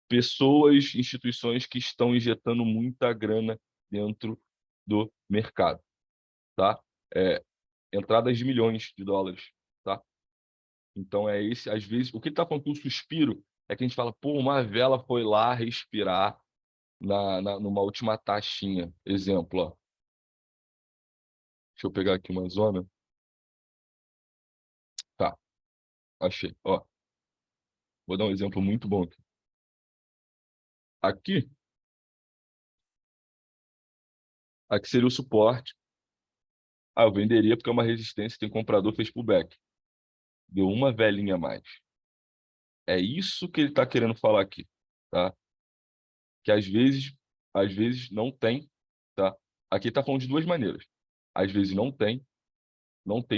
pessoas, instituições que estão injetando muita grana dentro do mercado, tá? Entradas de milhões de dólares, tá? Então é esse, às vezes, o que está falando com o suspiro é que a gente fala, pô, uma vela foi lá respirar numa última taxinha. Exemplo, ó. Deixa eu pegar aqui uma zona. Tá, achei. Ó, vou dar um exemplo muito bom aqui. Aqui seria o suporte. Eu venderia porque é uma resistência, tem comprador, fez pullback. Deu uma velinha a mais. É isso que ele está querendo falar aqui, tá? Que às vezes não tem, tá? Aqui está falando de duas maneiras. Às vezes não tem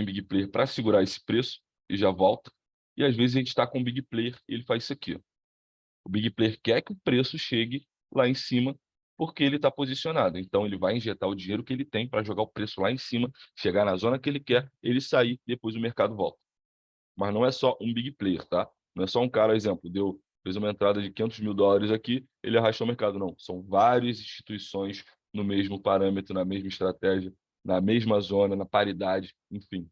big player para segurar esse preço e já volta. E às vezes a gente está com um big player e ele faz isso aqui. O big player quer que o preço chegue lá em cima porque ele está posicionado. Então ele vai injetar o dinheiro que ele tem para jogar o preço lá em cima, chegar na zona que ele quer, ele sair, depois o mercado volta. Mas não é só um big player, tá? Não é só um cara, exemplo, fez uma entrada de $500 mil aqui, ele arrastou o mercado. Não, são várias instituições no mesmo parâmetro, na mesma estratégia, na mesma zona, na paridade, enfim.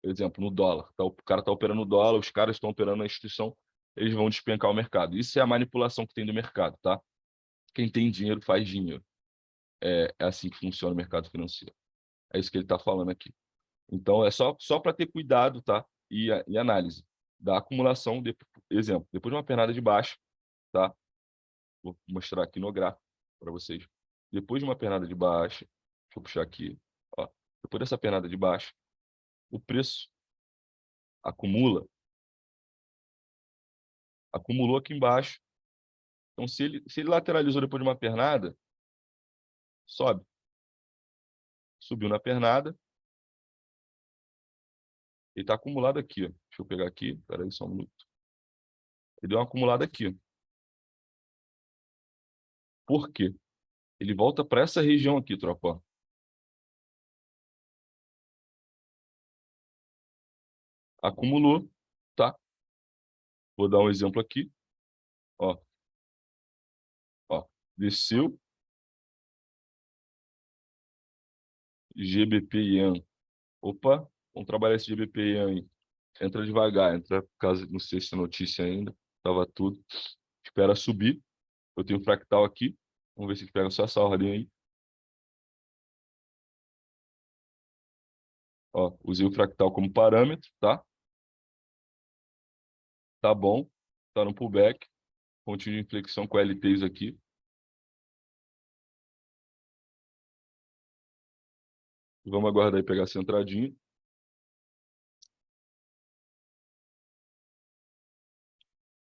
Por exemplo, no dólar. O cara está operando no dólar, os caras estão operando na instituição, eles vão despencar o mercado. Isso é a manipulação que tem do mercado, tá? Quem tem dinheiro faz dinheiro. É assim que funciona o mercado financeiro. É isso que ele está falando aqui. Então, é só para ter cuidado, tá? E análise da acumulação, exemplo, depois de uma pernada de baixo, tá? Vou mostrar aqui no gráfico para vocês. Depois de uma pernada de baixo, deixa eu puxar aqui, ó. Depois dessa pernada de baixo, o preço acumulou aqui embaixo. Então, se ele lateralizou depois de uma pernada, sobe. Subiu na pernada, ele está acumulado aqui, ó. Deixa eu pegar aqui, espera aí só um minuto. Ele deu uma acumulada aqui. Por quê? Ele volta para essa região aqui, tropa. Acumulou, tá? Vou dar um exemplo aqui. Ó, ó, desceu, GBP Ian. Opa, vamos trabalhar esse GBP Ian aí. Entra devagar, entra, caso não sei se é notícia ainda, tava tudo. Espera subir. Eu tenho fractal aqui. Vamos ver se pega só essa ordem aí. Ó, usei o fractal como parâmetro, tá? Tá bom. Tá no pullback. Pontinho de inflexão com LTs aqui. Vamos aguardar aí pegar essa entradinha.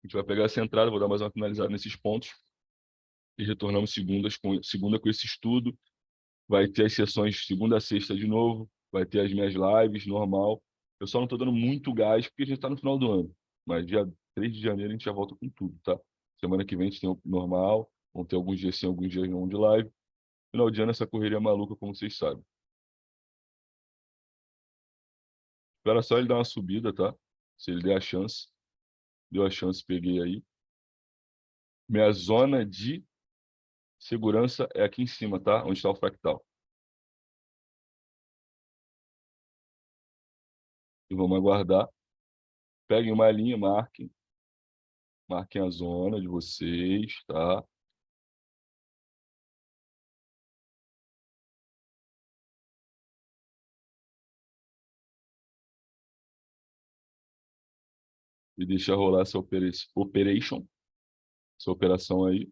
A gente vai pegar essa entrada, vou dar mais uma finalizada nesses pontos. E retornamos segunda com esse estudo. Vai ter as sessões segunda a sexta de novo. Vai ter as minhas lives, normal. Eu só não estou dando muito gás porque a gente está no final do ano. Mas dia 3 de janeiro a gente já volta com tudo, tá? Semana que vem a gente tem o normal. Vão ter alguns dias sim, alguns dias não de live. Final de ano, essa correria maluca, como vocês sabem. Espera só ele dar uma subida, tá? Se ele der a chance. Deu a chance, peguei aí. Minha zona de segurança é aqui em cima, tá? Onde está o fractal. E vamos aguardar. Peguem uma linha, marquem. Marquem a zona de vocês, tá? E deixa rolar essa operation, essa operação aí.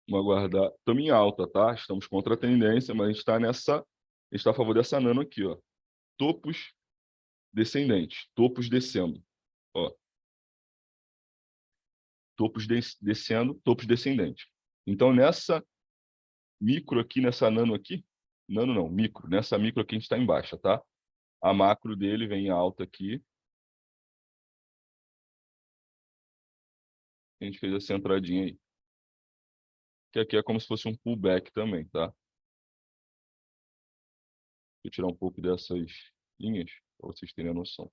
Vamos aguardar. Estamos em alta, tá? Estamos contra a tendência, mas a gente está nessa. A gente está a favor dessa nano aqui, ó. Topos descendentes. Topos descendo. Ó. Descendo, topos descendentes. Então, nessa micro aqui, nessa nano aqui, nano não, micro. Nessa micro aqui a gente está em baixa, tá? A macro dele vem em alta aqui. A gente fez essa entradinha aí. Que aqui é como se fosse um pullback também, tá? Vou tirar um pouco dessas linhas para vocês terem a noção.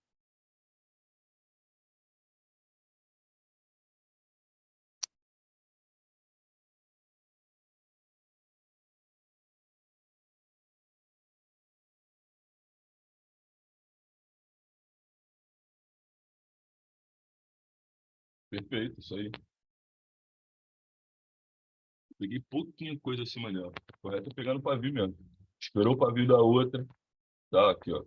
Perfeito, isso aí. Peguei pouquinho coisa acima dela. Correto é pegar no pavio mesmo. Esperou o pavio da outra. Tá aqui, ó.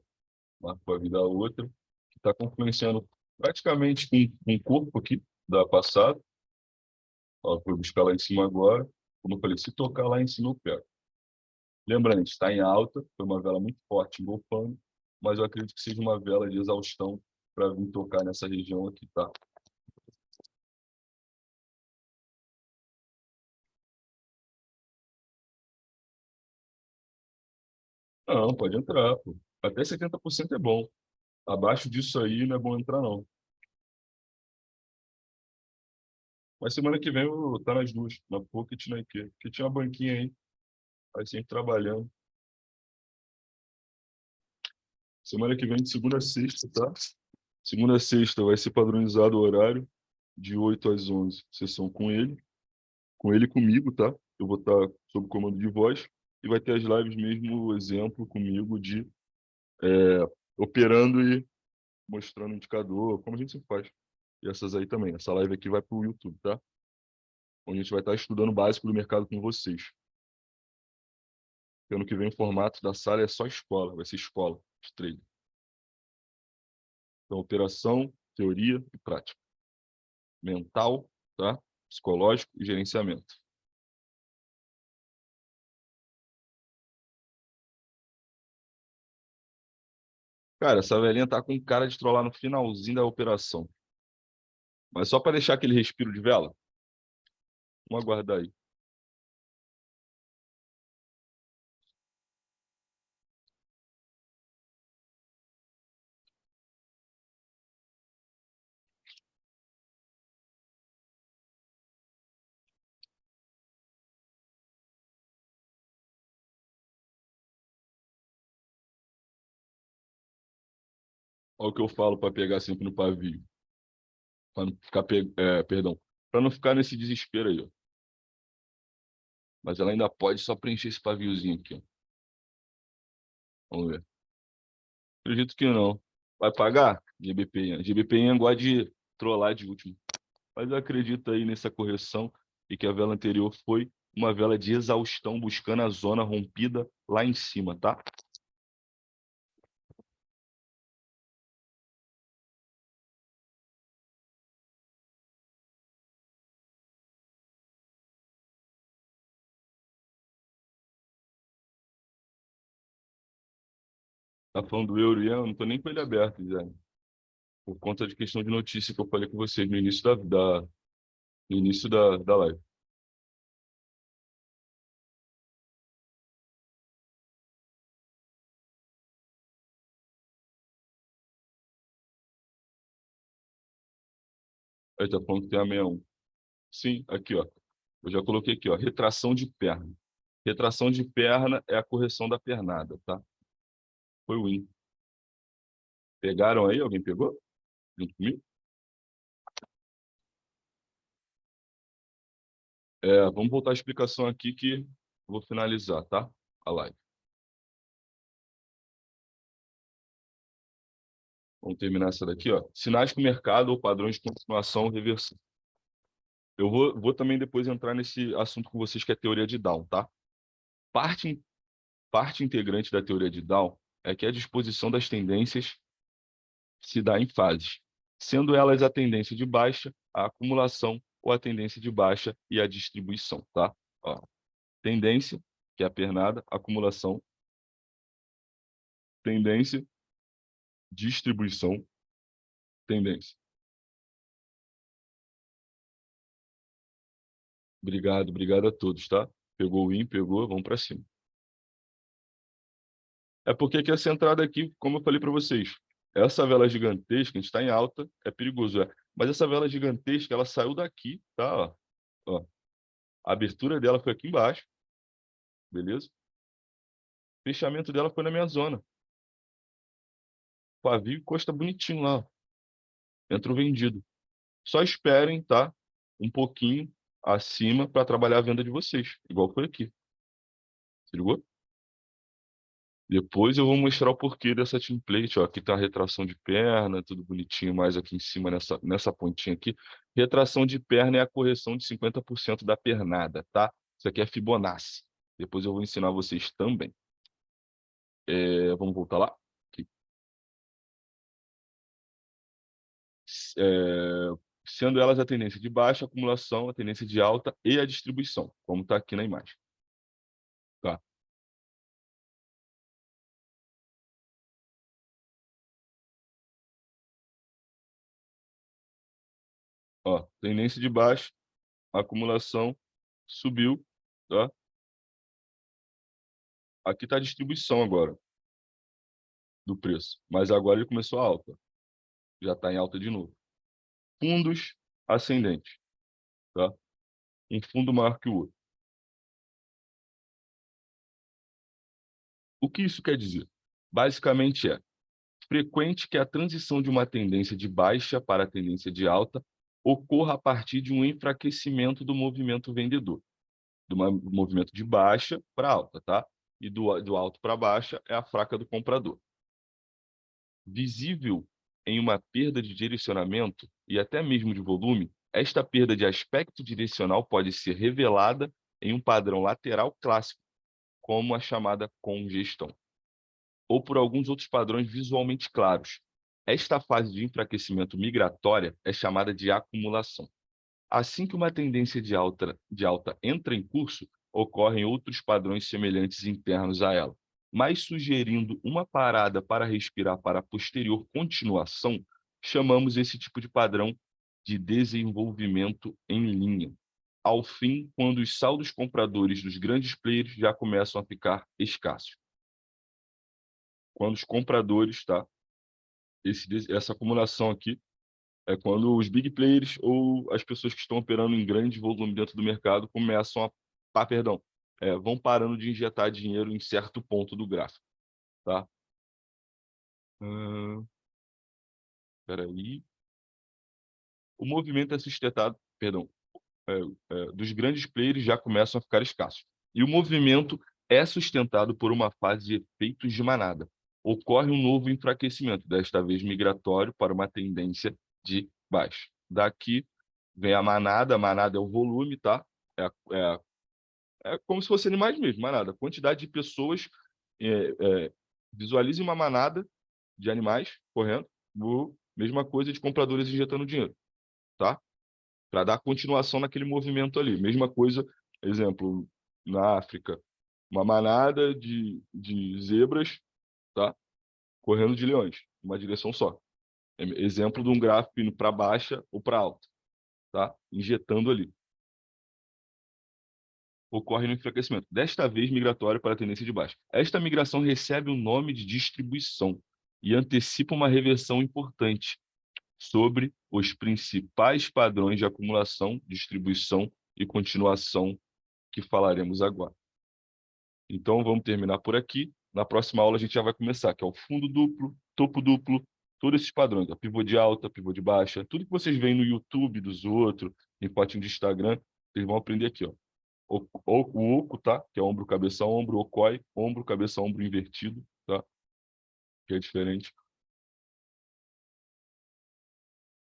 Marca o pavio da outra. Que está confluenciando praticamente com o corpo aqui da passada. Ó, vou buscar lá em cima agora. Como eu falei, se tocar lá em cima eu pego. Lembrando, está em alta. Foi uma vela muito forte engolfando. Mas eu acredito que seja uma vela de exaustão para vir tocar nessa região aqui, tá? Não, pode entrar, pô. Até 70% é bom. Abaixo disso aí não é bom entrar, não. Mas semana que vem eu vou estar nas duas, na Pocket e na IQ. Porque tinha uma banquinha aí sempre trabalhando. Semana que vem, de segunda a sexta, tá? Segunda a sexta vai ser padronizado o horário, de 8 às 11, sessão com ele e comigo, tá? Eu vou estar sob comando de voz e vai ter as lives mesmo, exemplo comigo de operando e mostrando o indicador, como a gente sempre faz. E essas aí também. Essa live aqui vai para o YouTube, tá? Onde a gente vai estar estudando o básico do mercado com vocês. Ano que vem o formato da sala é só escola, vai ser escola de trade. Então, operação, teoria e prática. Mental, tá? Psicológico e gerenciamento. Cara, essa velhinha tá com cara de trollar no finalzinho da operação. Mas só para deixar aquele respiro de vela, vamos aguardar aí. Olha o que eu falo para pegar sempre no pavio. Para não ficar, perdão, para não ficar nesse desespero aí, ó. Mas ela ainda pode só preencher esse paviozinho aqui, ó. Vamos ver. Acredito que não. Vai pagar? GBP. GBP gosta de trollar de último. Mas eu acredito aí nessa correção e que a vela anterior foi uma vela de exaustão buscando a zona rompida lá em cima, tá? Tá falando do euro e eu não tô nem com ele aberto, já. Por conta de questão de notícia que eu falei com vocês no início no início da live. Aí tá falando que tem a 61. Sim, aqui, ó. Eu já coloquei aqui, ó, retração de perna. Retração de perna é a correção da pernada, tá? Foi o win. Pegaram aí? Alguém pegou? Junto comigo? Vamos voltar à explicação aqui que eu vou finalizar, tá? A live. Vamos terminar essa daqui, ó. Sinais que o mercado ou padrões de continuação ou reversão. Eu vou também depois entrar nesse assunto com vocês, que é a teoria de Down, tá? Parte, parte integrante da teoria de Down é que a disposição das tendências se dá em fases, sendo elas a tendência de baixa, a acumulação, ou a tendência de baixa e a distribuição, tá? Ó, tendência, que é a pernada, acumulação, tendência, distribuição, tendência. Obrigado a todos, tá? Pegou o win, pegou, vamos para cima. É porque que essa entrada aqui, como eu falei para vocês, essa vela gigantesca, a gente está em alta, é perigoso, é. Mas essa vela gigantesca, ela saiu daqui, tá? Ó. A abertura dela foi aqui embaixo, beleza? O fechamento dela foi na minha zona. Pavio e costa bonitinho lá, ó. Entrou vendido. Só esperem, tá? Um pouquinho acima para trabalhar a venda de vocês, igual foi aqui. Se ligou? Depois eu vou mostrar o porquê dessa template, ó. Aqui tá a retração de perna, tudo bonitinho, mais aqui em cima, nessa pontinha aqui. Retração de perna é a correção de 50% da pernada, tá? Isso aqui é Fibonacci. Depois eu vou ensinar vocês também. Vamos voltar lá? Aqui. É, sendo elas a tendência de baixa, a acumulação, a tendência de alta e a distribuição, como está aqui na imagem. Tá? Ó, tendência de baixa, acumulação, subiu, tá? Aqui está a distribuição agora do preço, mas agora ele começou a alta, já está em alta de novo. Fundos ascendentes, tá? Um fundo maior que o outro. O que isso quer dizer? Basicamente é frequente que a transição de uma tendência de baixa para a tendência de alta ocorra a partir de um enfraquecimento do movimento vendedor, do movimento de baixa para alta, tá? E do alto para baixa é a fraca do comprador. Visível em uma perda de direcionamento e até mesmo de volume, esta perda de aspecto direcional pode ser revelada em um padrão lateral clássico, como a chamada congestão, ou por alguns outros padrões visualmente claros. Esta fase de enfraquecimento migratória é chamada de acumulação. Assim que uma tendência de alta entra em curso, ocorrem outros padrões semelhantes internos a ela, mas sugerindo uma parada para respirar para a posterior continuação, chamamos esse tipo de padrão de desenvolvimento em linha. Ao fim, quando os saldos compradores dos grandes players já começam a ficar escassos. Quando os compradores, tá? Essa acumulação aqui é quando os big players ou as pessoas que estão operando em grande volume dentro do mercado começam vão parando de injetar dinheiro em certo ponto do gráfico, tá? Espera aí. O movimento é sustentado, perdão, dos grandes players já começam a ficar escassos. E o movimento é sustentado por uma fase de efeitos de manada. Ocorre um novo enfraquecimento, desta vez migratório, para uma tendência de baixa. Daqui vem a manada é o volume, tá? É, é, é como se fosse animais mesmo, manada. Quantidade de pessoas, é, visualize uma manada de animais correndo, mesma coisa de compradores injetando dinheiro, tá? Para dar continuação naquele movimento ali. Mesma coisa, exemplo, na África, uma manada de zebras, tá? Correndo de leões, uma direção só. Exemplo de um gráfico indo para baixa ou para alta, tá? Injetando ali. Ocorre no enfraquecimento, desta vez migratório para a tendência de baixa. Esta migração recebe o nome de distribuição e antecipa uma reversão importante sobre os principais padrões de acumulação, distribuição e continuação que falaremos agora. Então, vamos terminar por aqui. Na próxima aula, a gente já vai começar, que é o fundo duplo, topo duplo, todos esses padrões, ó, pivô de alta, pivô de baixa, tudo que vocês veem no YouTube dos outros, em fotinho de Instagram, vocês vão aprender aqui, ó. O oco, tá? Que é ombro, cabeça, ombro, ocói, ombro, cabeça, ombro invertido, tá? Que é diferente.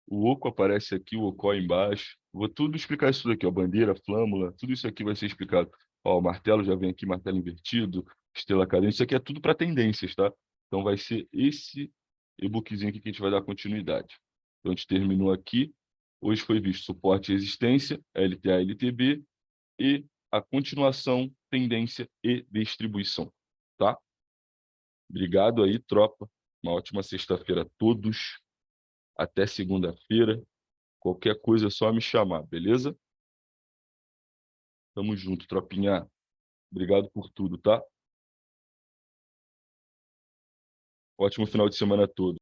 O oco aparece aqui, o ocói embaixo. Vou tudo explicar isso daqui, ó. Bandeira, flâmula, tudo isso aqui vai ser explicado. Ó, o martelo já vem aqui, martelo invertido, estrela cadente. Isso aqui é tudo para tendências, tá? Então vai ser esse e-bookzinho aqui que a gente vai dar continuidade. Então a gente terminou aqui. Hoje foi visto suporte e resistência, LTA, LTB e a continuação, tendência e distribuição, tá? Obrigado aí, tropa. Uma ótima sexta-feira a todos. Até segunda-feira. Qualquer coisa é só me chamar, beleza? Tamo junto, tropinha. Obrigado por tudo, tá? Ótimo final de semana a todos.